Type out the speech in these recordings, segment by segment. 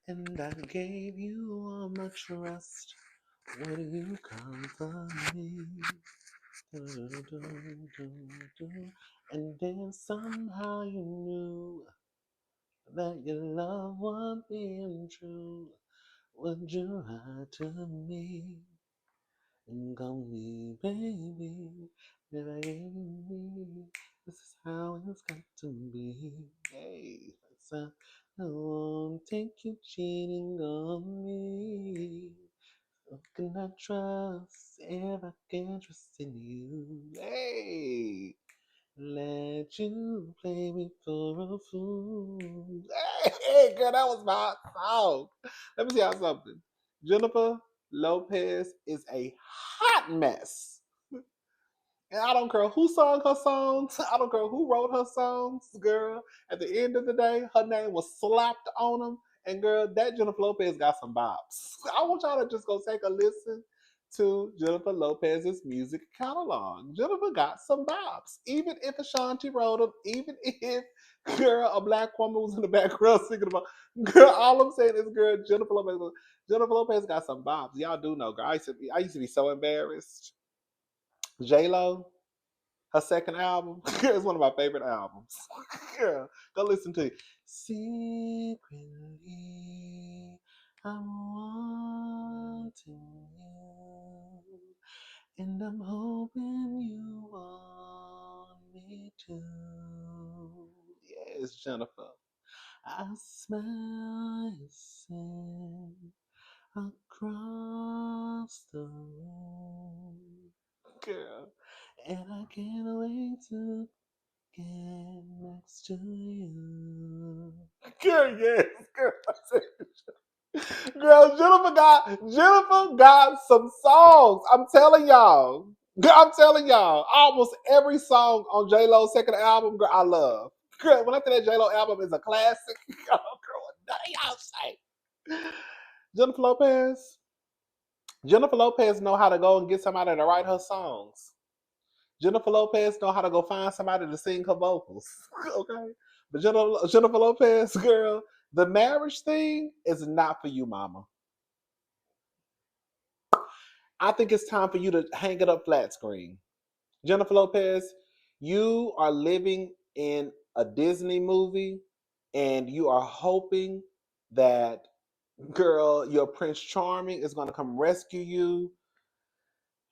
And I gave you all my trust when you come for me. Do. And then somehow you knew that your love wasn't being true. Would you lie to me and call me baby? Never gave me. This is how it's got to be. Hey, so I won't take you cheating on me. How can I trust if I can't trust in you? Hey, let you play me for a fool. Hey, girl, that was my song. Let me tell you something. Jennifer Lopez is a hot mess. And I don't care who sung her songs. I don't care who wrote her songs, girl. At the end of the day, her name was slapped on them. And girl, that Jennifer Lopez got some bops. I want y'all to just go take a listen to Jennifer Lopez's music catalog. Jennifer got some bops. Even if Ashanti wrote them, even if, girl, a black woman was in the background singing about, girl, all I'm saying is, girl, Jennifer Lopez got some bops. Y'all do know, girl. I used to be so embarrassed. JLo, her second album is one of my favorite albums. Girl, go listen to it. Secretly, I'm wanting you, and I'm hoping you want me to. Yes, Jennifer. I smell your scent across the room, girl, and I can't wait to get next to you. Girl, yes, girl. Girl, Jennifer got some songs. I'm telling y'all. Girl, I'm telling y'all. Almost every song on JLo's second album, girl, I love. Girl, when I say that JLo album is a classic, oh, girl, what none of y'all say. Jennifer Lopez. Jennifer Lopez know how to go and get somebody to write her songs. Jennifer Lopez know how to go find somebody to sing her vocals. Okay? But Jennifer Lopez, girl, the marriage thing is not for you, mama. I think it's time for you to hang it up flat screen. Jennifer Lopez, you are living in a Disney movie and you are hoping that, girl, your Prince Charming is going to come rescue you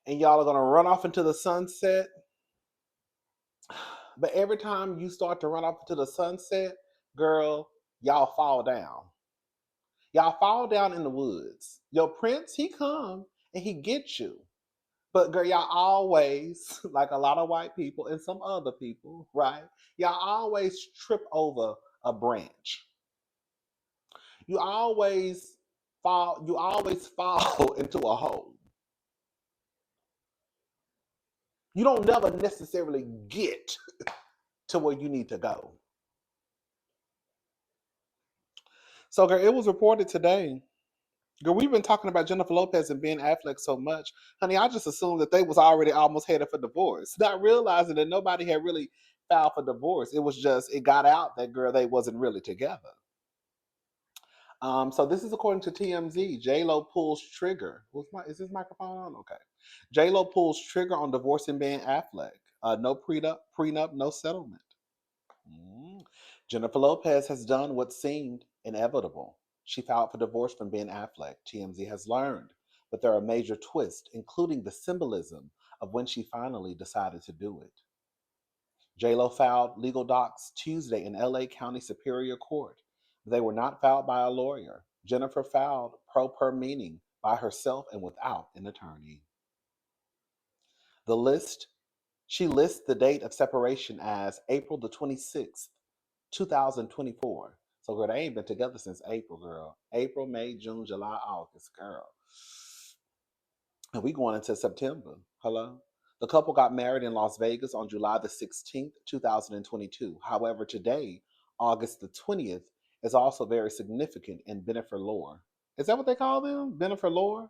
and y'all are going to run off into the sunset. But every time you start to run off into the sunset, girl, y'all fall down. Y'all fall down in the woods. Your prince, he come and he gets you. But girl, y'all always, like a lot of white people and some other people, right? Y'all always trip over a branch. You always fall into a hole. You don't never necessarily get to where you need to go. So girl, it was reported today. Girl, we've been talking about Jennifer Lopez and Ben Affleck so much. Honey, I just assumed that they was already almost headed for divorce, not realizing that nobody had really filed for divorce. It was just, it got out that, girl, they wasn't really together. So this is according to TMZ. JLo pulls trigger. Is this microphone on? Okay. JLo pulls trigger on divorcing Ben Affleck. No prenup, no settlement. Jennifer Lopez has done what seemed inevitable. She filed for divorce from Ben Affleck, TMZ has learned. But there are major twists, including the symbolism of when she finally decided to do it. JLo filed legal docs Tuesday in LA County Superior Court. They were not filed by a lawyer. Jennifer filed pro per meaning by herself and without an attorney. She lists the date of separation as April the 26th, 2024. So, girl, they ain't been together since April, girl. April, May, June, July, August, girl. And we going into September. Hello? The couple got married in Las Vegas on July the 16th, 2022. However, today, August the 20th, is also very significant in Bennifer lore. Is that what they call them? Bennifer lore?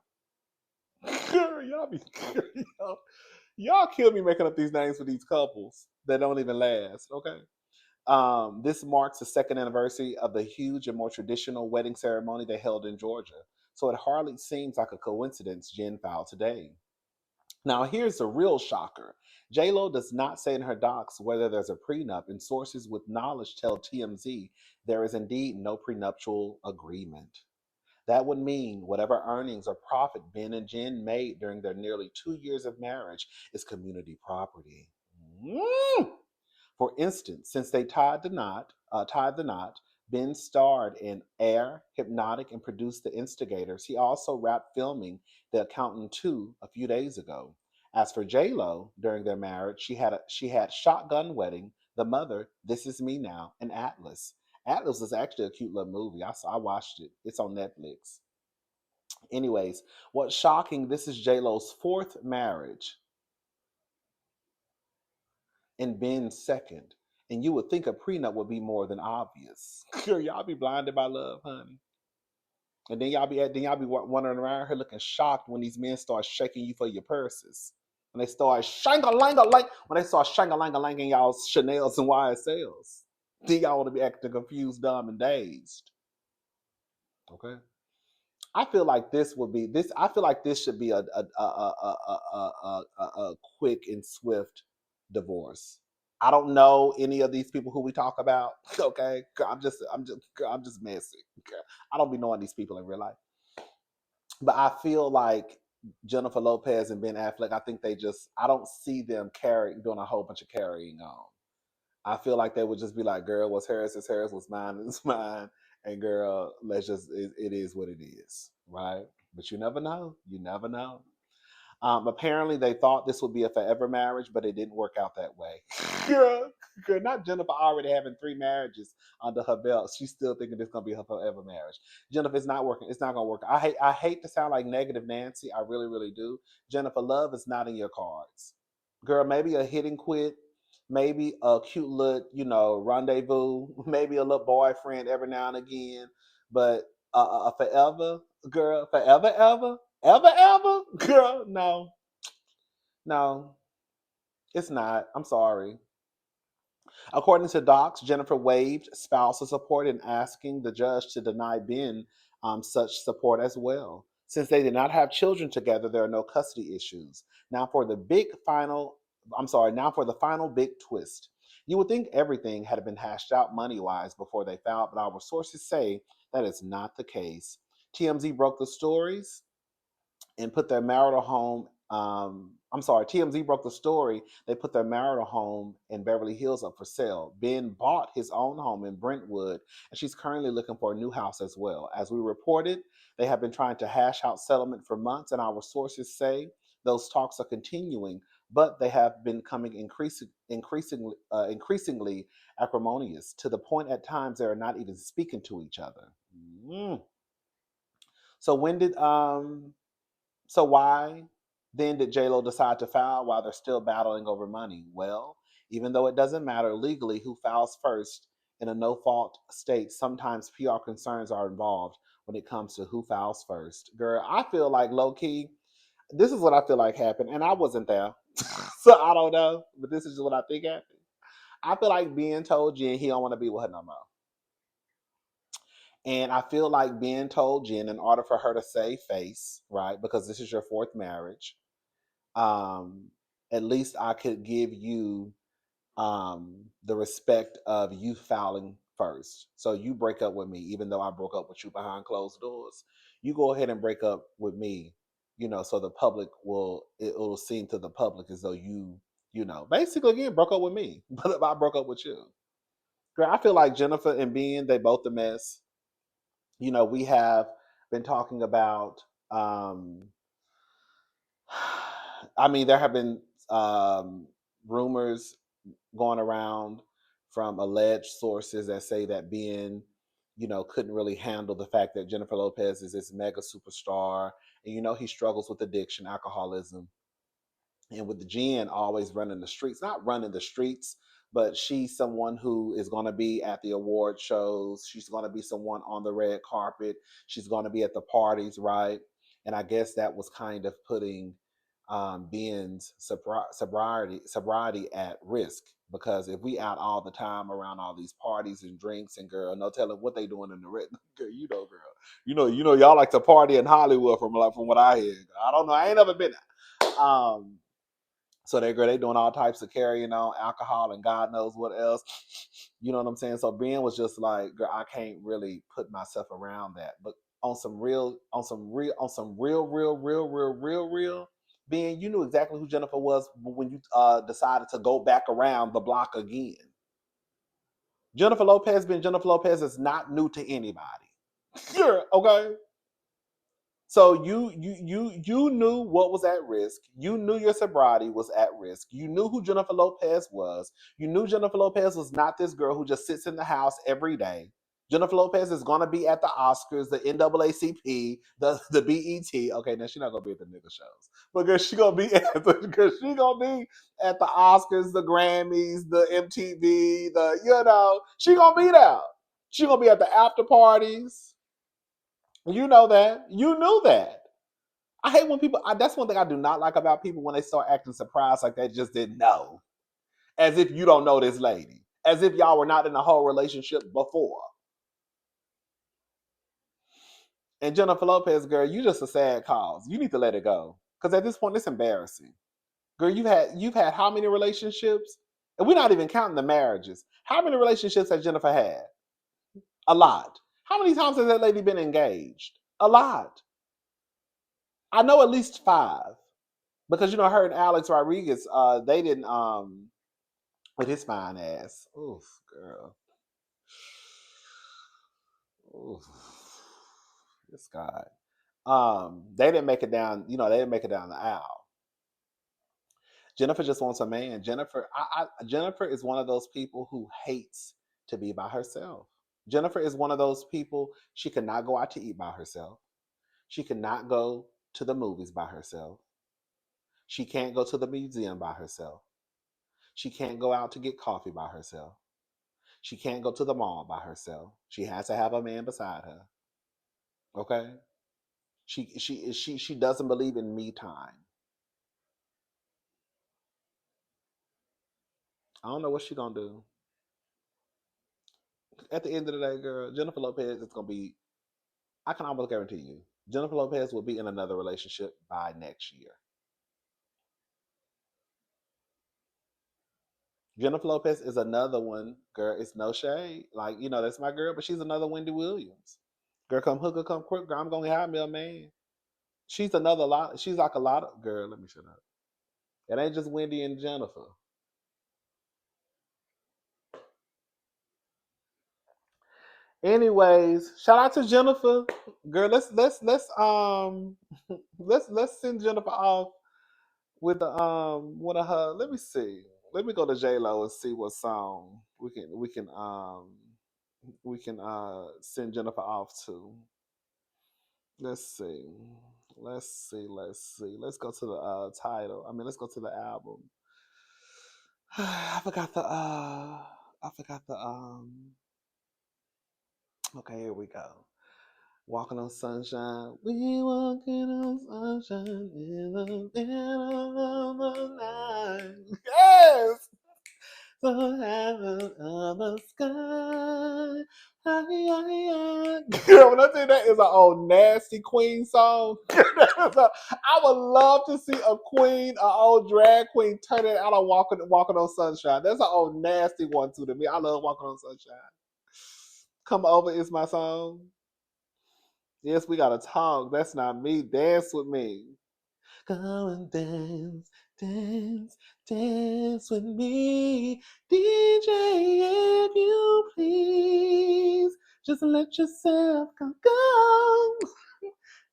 Girl, y'all kill me making up these names for these couples that don't even last, okay? This marks the second anniversary of the huge and more traditional wedding ceremony they held in Georgia. So it hardly seems like a coincidence Jen filed today. Now, here's the real shocker. JLo does not say in her docs whether there's a prenup, and sources with knowledge tell TMZ there is indeed no prenuptial agreement. That would mean whatever earnings or profit Ben and Jen made during their nearly 2 years of marriage is community property. Mm. For instance, since they tied the knot, Ben starred in Air, Hypnotic, and produced The Instigators. He also wrapped filming The Accountant 2 a few days ago. As for J-Lo, during their marriage, she had Shotgun Wedding, The Mother, This Is Me Now, and Atlas. Atlas is actually a cute little movie. I watched it. It's on Netflix. Anyways, what's shocking, this is J-Lo's fourth marriage and Ben's second. And you would think a prenup would be more than obvious. Girl, y'all be blinded by love, honey. And then y'all be wandering around here looking shocked when these men start shaking you for your purses. When they start shang-a-lang-a-lang, when they start shang-a-lang-a-lang in y'all's Chanel's and YSLs. Then y'all want to be acting confused, dumb, and dazed. Okay. I feel like this would be this. I feel like this should be a quick and swift divorce. I don't know any of these people who we talk about. Okay, I'm just messy. Okay? I don't be knowing these people in real life, but I feel like Jennifer Lopez and Ben Affleck. I think they just. I don't see them doing a whole bunch of carrying on. I feel like they would just be like, "Girl, what's hers is hers. What's mine is mine." And girl, let's just. It is what it is, right? But you never know. You never know. Apparently, they thought this would be a forever marriage, but it didn't work out that way. girl, girl, not Jennifer already having 3 marriages under her belt. She's still thinking this gonna be her forever marriage. Jennifer, it's not working. It's not gonna work. I hate to sound like negative Nancy. I really, really do. Jennifer, love is not in your cards. Girl, maybe a hit and quit, maybe a cute little, rendezvous, maybe a little boyfriend every now and again, but forever, girl, forever, ever, ever, ever, girl, no, no, it's not. I'm sorry. According to docs, Jennifer waived spousal support in asking the judge to deny Ben such support as well. Since they did not have children together, there are no custody issues. Now for the big final, I'm sorry, now for the final big twist. You would think everything had been hashed out money wise before they filed, but our sources say that is not the case. TMZ broke the stories and put their marital home. I'm sorry, TMZ broke the story. They put their marital home in Beverly Hills up for sale. Ben bought his own home in Brentwood, and she's currently looking for a new house as well. As we reported, they have been trying to hash out settlement for months, and our sources say those talks are continuing, but they have been coming increasingly acrimonious to the point at times they are not even speaking to each other. Mm. So when did so why then did JLo decide to file while they're still battling over money? Well, even though it doesn't matter legally who files first in a no-fault state, sometimes PR concerns are involved when it comes to who files first. Girl, I feel like low-key, this is what I feel like happened, and I wasn't there. So I don't know, but this is just what I think happened. I feel like Ben told Jen he don't want to be with her no more. And I feel like Ben told Jen in order for her to save face, right? Because this is your fourth marriage, um, at least I could give you the respect of you filing first. So you break up with me, even though I broke up with you behind closed doors. You go ahead and break up with me, so the public it'll seem to the public as though basically again broke up with me, but I broke up with you. Girl, I feel like Jennifer and Ben, they both a mess. We have been talking about I mean, there have been rumors going around from alleged sources that say that Ben, couldn't really handle the fact that Jennifer Lopez is this mega superstar. And, he struggles with addiction, alcoholism. And with Jen always running the streets, not running the streets, but she's someone who is going to be at the award shows. She's going to be someone on the red carpet. She's going to be at the parties, right? And I guess that was kind of putting Ben's sobriety at risk Because if we out all the time around all these parties and drinks and girl, no telling what they doing in the red. Girl, y'all like to party in Hollywood from what I hear. I don't know. I ain't never been. So they doing all types of carrying on alcohol and God knows what else. You know what I'm saying? So Ben was just like, girl, I can't really put myself around that. But on some real, Ben, you knew exactly who Jennifer was when you decided to go back around the block again. Jennifer Lopez being Jennifer Lopez is not new to anybody. Okay. So you knew what was at risk. You knew your sobriety was at risk. You knew who Jennifer Lopez was. You knew Jennifer Lopez was not this girl who just sits in the house every day. Jennifer Lopez is gonna be at the Oscars, the NAACP, the BET. Okay, now she's not gonna be at the nigga shows, but girl, she gonna be at the Oscars, the Grammys, the MTV, she gonna be there. She gonna be at the after parties. You know that. You knew that. I hate when people. That's one thing I do not like about people when they start acting surprised like they just didn't know, as if you don't know this lady, as if y'all were not in a whole relationship before. And Jennifer Lopez, girl, you just a sad cause. You need to let it go because at this point, it's embarrassing. Girl, you've had how many relationships? And we're not even counting the marriages. How many relationships has Jennifer had? A lot. How many times has that lady been engaged? A lot. I know at least 5. Because her and Alex Rodriguez, they didn't with his fine ass. Oof, girl. Oof. This guy. They didn't make it down, they didn't make it down the aisle. Jennifer just wants a man. Jennifer is one of those people who hates to be by herself. Jennifer is one of those people, she cannot go out to eat by herself. She cannot go to the movies by herself. She can't go to the museum by herself. She can't go out to get coffee by herself. She can't go to the mall by herself. She has to have a man beside her. Okay? She doesn't believe in me time. I don't know what she's gonna do. At the end of the day, girl, Jennifer Lopez is gonna be, I can almost guarantee you, Jennifer Lopez will be in another relationship by next year. Jennifer Lopez is another one, girl. It's no shade. Like, that's my girl, but she's another Wendy Williams. Girl, come hooker, come quick, girl. I'm gonna have me a man. She's another lot. She's like a lot of girl. Let me shut up. It ain't just Wendy and Jennifer. Anyways, shout out to Jennifer. Girl, let's send Jennifer off with the one of her. Let me see. Let me go to JLo and see what song we can send Jennifer off to. Let's see. Let's go to the title. Let's go to the album. I forgot the okay, here we go. Walking on sunshine. We walking on sunshine in the middle of the night. Yes! So heaven of the sky. Girl, when I tell you that is an old nasty Queen song, I would love to see a queen, an old drag queen, turn it out on walking on sunshine. That's an old nasty one too to me. I love Walking on Sunshine. Come Over is my song. Yes, we gotta talk. That's not me. Dance with me. Go and dance, dance, dance with me. DJ, if you please. Just let yourself go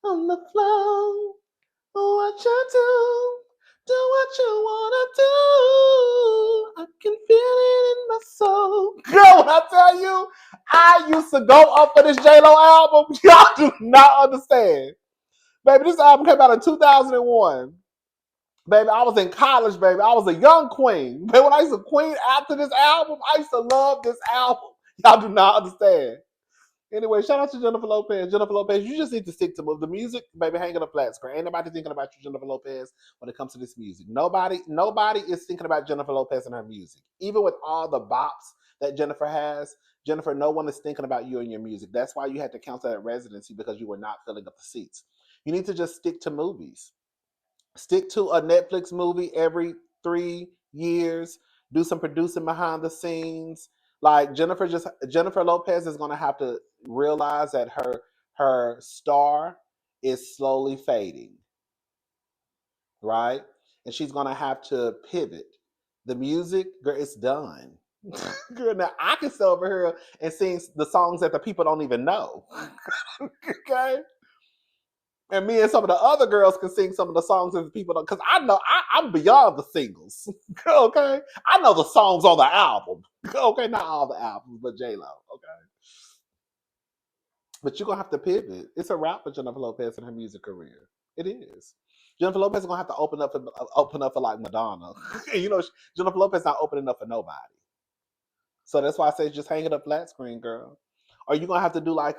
on the floor. What you do what you wanna do. I can feel it in my soul. Girl, when I tell you, I used to go up for this JLo album. Y'all do not understand. Baby, this album came out in 2001. Baby, I was in college, baby. I was a young queen. Baby, when I used to queen after this album, I used to love this album. Y'all do not understand. Anyway, shout out to Jennifer Lopez. Jennifer Lopez, you just need to stick to the music, baby. Hanging a flat screen. Ain't nobody thinking about you, Jennifer Lopez, when it comes to this music. Nobody is thinking about Jennifer Lopez and her music. Even with all the bops that Jennifer has, Jennifer, no one is thinking about you and your music. That's why you had to cancel that residency because you were not filling up the seats. You need to just stick to movies. Stick to a Netflix movie every 3 years. Do some producing behind the scenes. Like Jennifer Lopez is gonna have to realize that her star is slowly fading, right? And she's gonna have to pivot. The music, girl, it's done. Girl, now I can sit over here and sing the songs that the people don't even know. Okay? And me and some of the other girls can sing some of the songs that people don't, because I know I'm beyond the singles. Okay, I know the songs on the album. Okay, not all the albums, but JLo. Okay, but you're gonna have to pivot. It's a wrap for Jennifer Lopez and her music career. It is. Jennifer Lopez is gonna have to open up for like Madonna. And Jennifer Lopez not opening up for nobody. So that's why I say just hang it up flat screen, girl. Or you gonna have to do like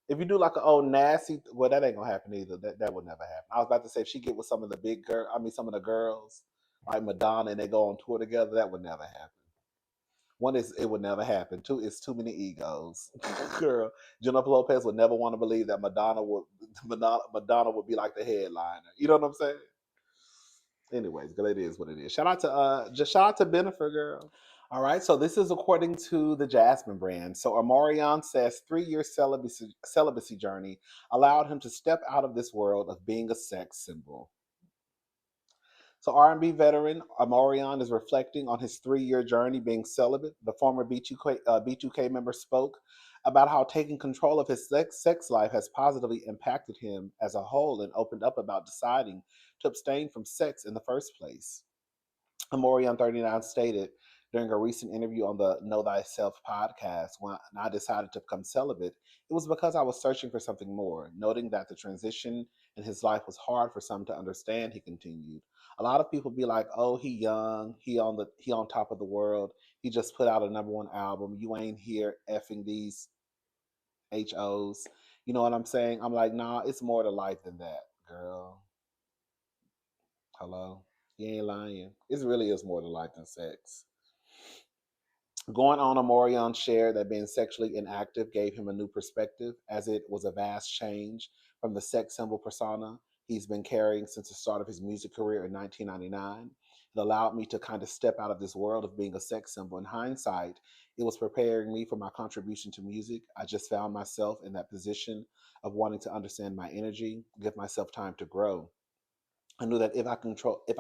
if you do like an old nasty, well that ain't gonna happen either. That would never happen. I was about to say if she get with some of the big girl, I mean some of the girls like Madonna and they go on tour together, that would never happen. One is it would never happen. Two, it's too many egos. Girl, Jennifer Lopez would never want to believe that Madonna would be like the headliner. You know what I'm saying? Anyways, girl, it is what it is. Shout out to Bennifer, girl. All right, so this is according to the Jasmine brand. So Omarion says 3 year celibacy journey allowed him to step out of this world of being a sex symbol. So R&B veteran Omarion is reflecting on his 3 year journey being celibate. The former B2K member spoke about how taking control of his sex life has positively impacted him as a whole and opened up about deciding to abstain from sex in the first place. Omarion 39 stated during a recent interview on the Know Thyself podcast, when I decided to become celibate, it was because I was searching for something more, noting that the transition in his life was hard for some to understand, he continued. A lot of people be like, oh, he young, he on top of the world, he just put out a #1 album, you ain't here effing these HOs. You know what I'm saying? I'm like, nah, it's more to life than that, girl. Hello? You ain't lying. It really is more to life than sex. Going on, Omarion shared that being sexually inactive gave him a new perspective, as it was a vast change from the sex symbol persona he's been carrying since the start of his music career in 1999. It allowed me to kind of step out of this world of being a sex symbol. In hindsight, it was preparing me for my contribution to music. I just found myself in that position of wanting to understand my energy, give myself time to grow. I knew that if I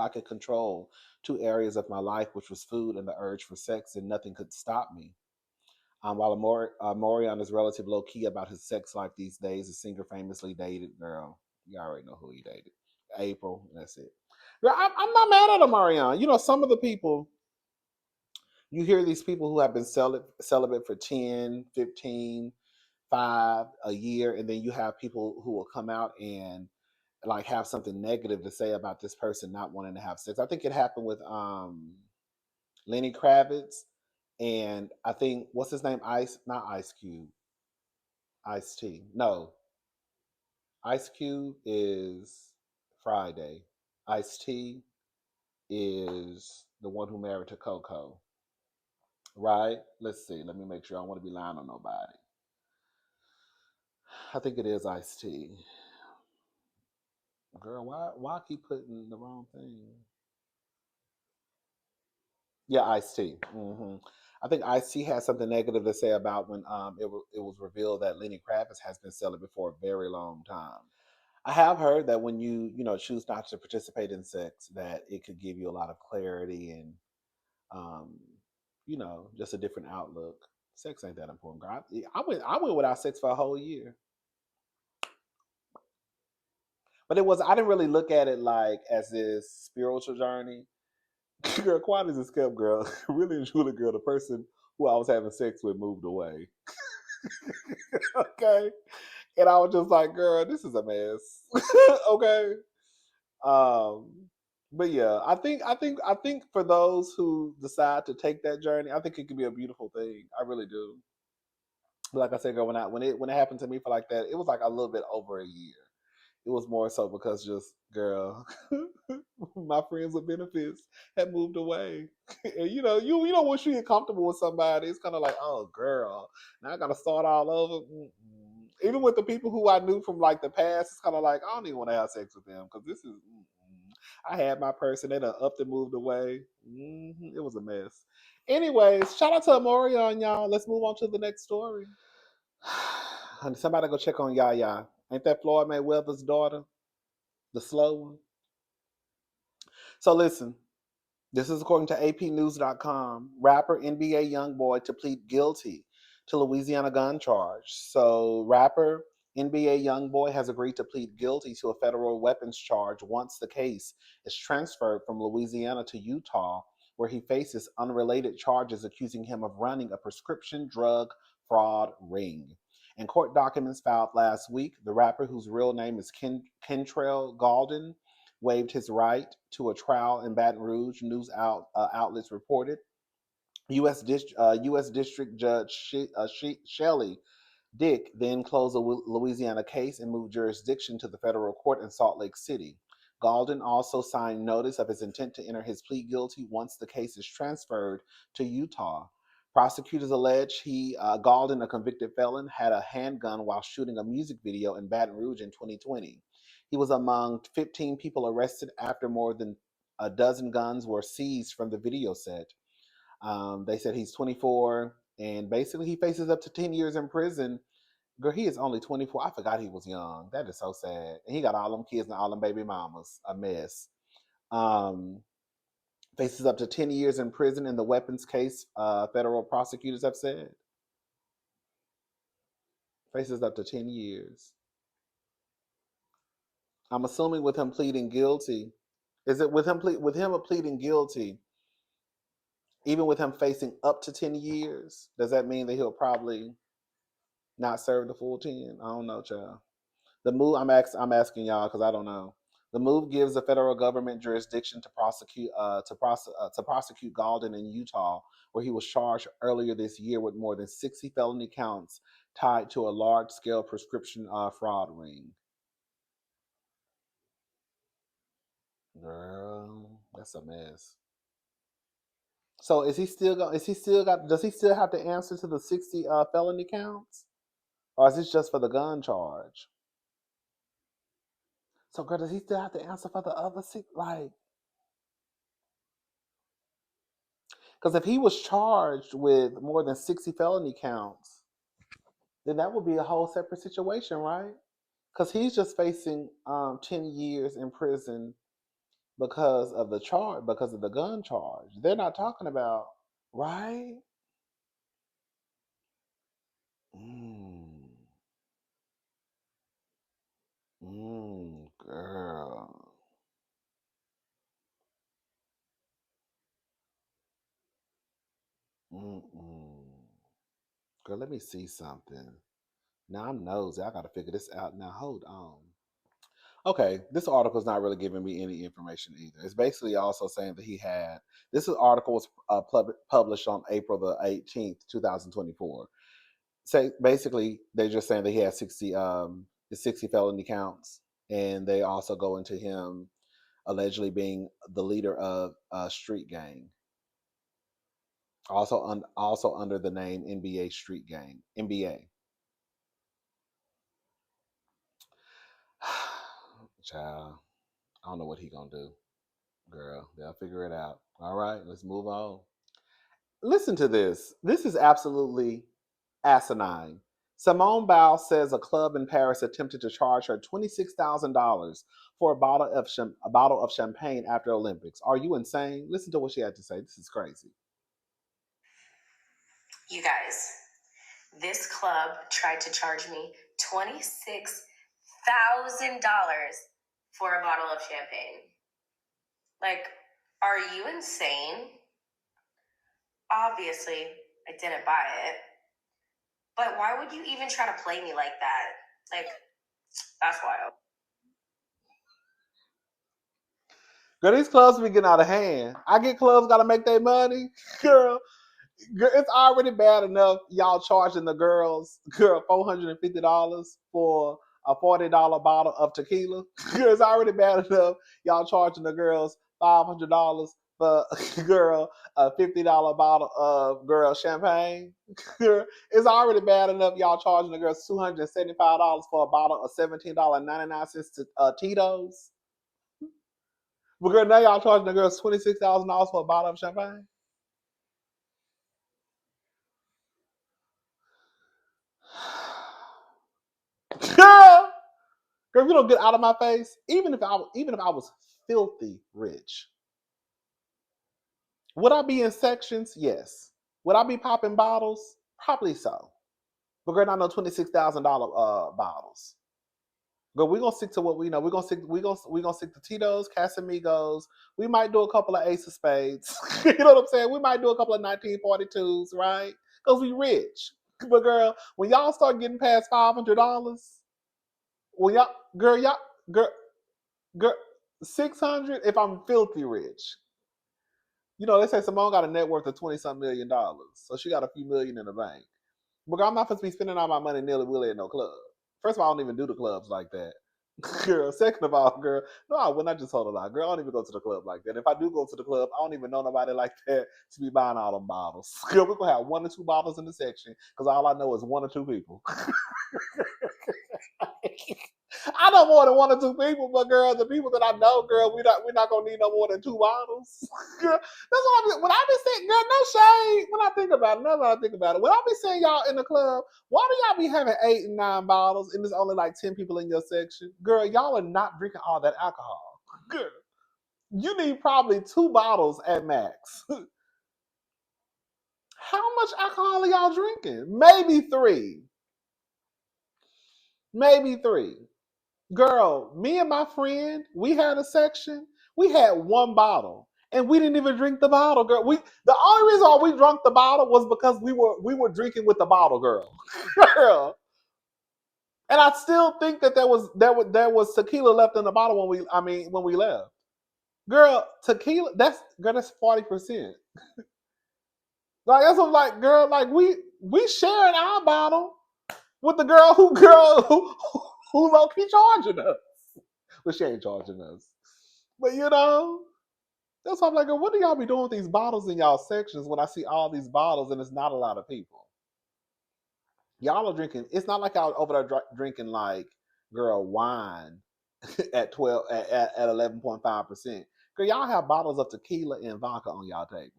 could control two areas of my life, which was food and the urge for sex, then nothing could stop me. While Morion is relatively low key about his sex life these days, the singer famously dated girl. You already know who he dated. April. That's it. Girl, I'm not mad at Omarion. Some of the people, you hear these people who have been celibate for 10, 15, 5, a year, and then you have people who will come out and like have something negative to say about this person not wanting to have sex. I think it happened with Lenny Kravitz and I think what's his name? Not Ice Cube. Ice T. No. Ice Cube is Friday. Ice T is the one who married to Coco. Right? Let's see. Let me make sure. I don't want to be lying on nobody. I think it is Ice T. Girl, why keep putting the wrong thing? Yeah, Ice T. I think Ice T had something negative to say about when it was revealed that Lenny Kravitz has been celibate for a very long time. I have heard that when you choose not to participate in sex, that it could give you a lot of clarity and um, just a different outlook. Sex ain't that important, girl. I went without sex for a whole year, but I didn't really look at it like as this spiritual journey. Girl, quiet as a kept, girl. Really and truly, girl, the person who I was having sex with moved away. Okay. And I was just like, girl, this is a mess. Okay. Um, but yeah, I think for those who decide to take that journey, I think it could be a beautiful thing. I really do. Like I said, girl, when it happened to me for like that, it was like a little bit over a year. It was more so because just, girl, my friends with benefits had moved away. And you know, once you get comfortable with somebody, it's kind of like, oh, girl, now I got to start all over. Mm-mm. Even with the people who I knew from like the past, it's kind of like, I don't even want to have sex with them because this is, I had my person, they done upped and moved away. It was a mess. Anyways, shout out to Omarion, y'all. Let's move on to the next story. Honey, somebody go check on Yaya. Ain't that Floyd Mayweather's daughter? The slow one? So listen, this is according to APnews.com. Rapper NBA Youngboy to plead guilty to Louisiana gun charge. So rapper NBA Youngboy has agreed to plead guilty to a federal weapons charge once the case is transferred from Louisiana to Utah, where he faces unrelated charges accusing him of running a prescription drug fraud ring. In court documents filed last week, the rapper, whose real name is Kentrell Gaulden, waived his right to a trial in Baton Rouge, outlets reported. U.S. District Judge Shelley Dick then closed the Louisiana case and moved jurisdiction to the federal court in Salt Lake City. Gaulden also signed notice of his intent to enter his plea guilty once the case is transferred to Utah. Prosecutors allege Gaulden, a convicted felon, had a handgun while shooting a music video in Baton Rouge in 2020. He was among 15 people arrested after more than a dozen guns were seized from the video set. They said he's 24, and basically he faces up to 10 years in prison. Girl, he is only 24. I forgot he was young. That is so sad. And he got all them kids and all them baby mamas. A mess. Um, Faces up to 10 years in prison in the weapons case, federal prosecutors have said. Faces up to 10 years. I'm assuming with him pleading guilty. Is it with him pleading guilty, even with him facing up to 10 years, does that mean that he'll probably not serve the full 10? I don't know, child. The move I'm asking y'all because I don't know. The move gives the federal government jurisdiction to prosecute Gaulden in Utah, where he was charged earlier this year with more than 60 felony counts tied to a large-scale prescription fraud ring. Girl, that's a mess. So is he still going? Is he still got? Does he still have to answer to the 60 felony counts, or is this just for the gun charge? So, girl, does he still have to answer for the other six? Like, because if he was charged with more than 60 felony counts, then that would be a whole separate situation, right? Because he's just facing 10 years in prison because of the gun charge. They're not talking about, right? Mm, girl. Mm-mm. Girl, let me see something. Now I'm nosy. I got to figure this out. Now, hold on. Okay, this article is not really giving me any information either. It's basically also saying that article was published on April the 18th, 2024. So basically, they're just saying that he has 60 felony counts, and they also go into him allegedly being the leader of a street gang, also under the name NBA Street Gang, NBA. Child, I don't know what he gonna do. Girl, they'll figure it out. All right, let's move on. Listen to this. This is absolutely asinine. Simone Biles says a club in Paris attempted to charge her $26,000 for a bottle of champagne after Olympics. Are you insane? Listen to what she had to say. This is crazy. You guys, this club tried to charge me $26,000 for a bottle of champagne. Like, are you insane? Obviously, I didn't buy it. But why would you even try to play me like that? Like, that's wild. Girl, these clubs be getting out of hand. I get clubs got to make their money. Girl, It's already bad enough y'all charging the girls $450 for a $40 bottle of tequila. It's already bad enough y'all charging the girls $500 for girl a $50 bottle of girl champagne. It's already bad enough y'all charging the girls $275 for a bottle of $17.99 to Tito's. But girl, now y'all charging the girls $26,000 for a bottle of champagne. Girl, if you don't get out of my face, even if I was filthy rich, would I be in sections? Yes. Would I be popping bottles? Probably so. But girl, not no $26,000 bottles. But we're gonna stick to what we know. We're gonna stick to Tito's, Casamigos. We might do a couple of Ace of Spades. You know what I'm saying? We might do a couple of 1942s, right? Because we rich. But girl, when y'all start getting past $500, when girl, girl, 600 if I'm filthy rich. You know, they say Simone got a net worth of 20-something million dollars. So she got a few million in the bank. But girl, I'm not supposed to be spending all my money nilly-willy at no club. First of all, I don't even do the clubs like that. Girl, second of all, girl, no, I wouldn't. I just told a lie. Girl, I don't even go to the club like that. If I do go to the club, I don't even know nobody like that to be buying all them bottles. Girl, we're going to have 1 or 2 bottles in the section because all I know is 1 or 2 people. I know more than 1 or 2 people, but girl, the people that I know, girl, we're not gonna need no more than 2 bottles. Girl, that's what when I be saying, girl, no shade. When I think about it, when I be saying y'all in the club, why do y'all be having 8 and 9 bottles and there's only like 10 people in your section? Girl, y'all are not drinking all that alcohol. Girl, you need probably 2 bottles at max. How much alcohol are y'all drinking? Maybe 3. Maybe 3. Girl, me and my friend, we had a section. We had 1 bottle, and we didn't even drink the bottle, girl. The only reason why we drank the bottle was because we were drinking with the bottle, girl. Girl, and I still think that there was tequila left in the bottle when we left. Girl, tequila that's 40%. Like that's what like girl like we sharing our bottle with the who low key charging us. But she ain't charging us. But you know, that's why I'm like, what do y'all be doing with these bottles in y'all sections when I see all these bottles and it's not a lot of people? Y'all are drinking. It's not like y'all over there drinking like girl wine at 11.5%. Girl, y'all have bottles of tequila and vodka on y'all tables.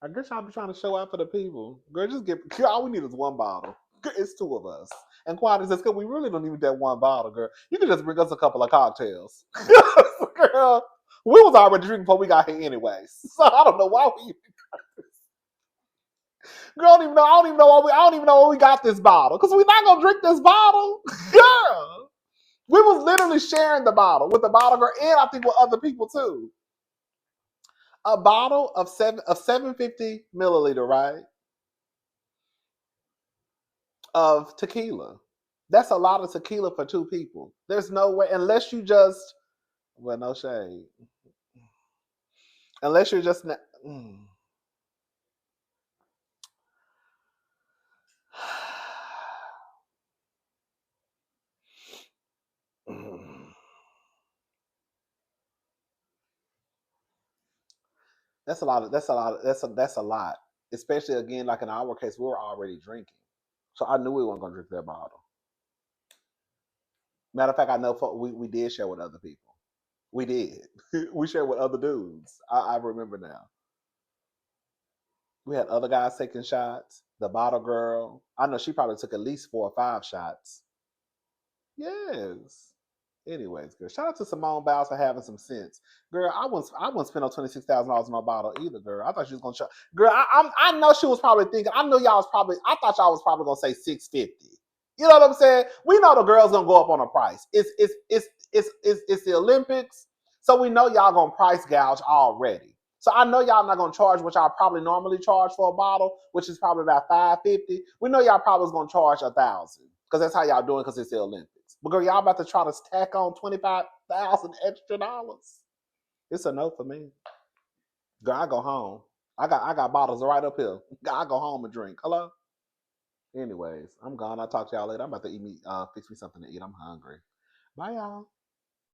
I guess y'all be trying to show out for the people. Girl, girl, all we need is 1 bottle. Girl, it's 2 of us. And Quad says, we really don't need that 1 bottle, girl. You can just bring us a couple of cocktails. Girl, we was already drinking before we got here anyways. So I don't know why we Girl, I don't even know why we got this bottle. Because we're not gonna drink this bottle. Girl. We was literally sharing the bottle with the bottle girl and I think with other people too. A bottle of 750 milliliter, right? Of tequila. That's a lot of tequila for 2 people. There's no way, unless you just, well, no shade. Unless you're just, that's a lot. That's a lot. Especially again, like in our case, we were already drinking, so I knew we weren't gonna drink that bottle. Matter of fact, I know we did share with other people. We did. We shared with other dudes. I remember now. We had other guys taking shots. The bottle girl, I know she probably took at least 4 or 5 shots. Yes. Anyways, girl, shout out to Simone Biles for having some sense. Girl, I wouldn't spend no $26,000 on a bottle either, girl. I thought she was gonna show. Girl, I know she was probably thinking. I know y'all was probably. I thought y'all was probably gonna say $650. You know what I'm saying? We know the girl's gonna go up on a price. It's the Olympics, so we know y'all gonna price gouge already. So I know y'all not gonna charge what y'all probably normally charge for a bottle, which is probably about $550. We know y'all probably was gonna charge $1,000 because that's how y'all doing because it's the Olympics. But girl, y'all about to try to stack on $25,000 extra dollars. It's a no for me. Girl, I go home. I got bottles right up here. I go home and drink. Hello? Anyways, I'm gone. I'll talk to y'all later. I'm about to eat me fix me something to eat. I'm hungry. Bye y'all.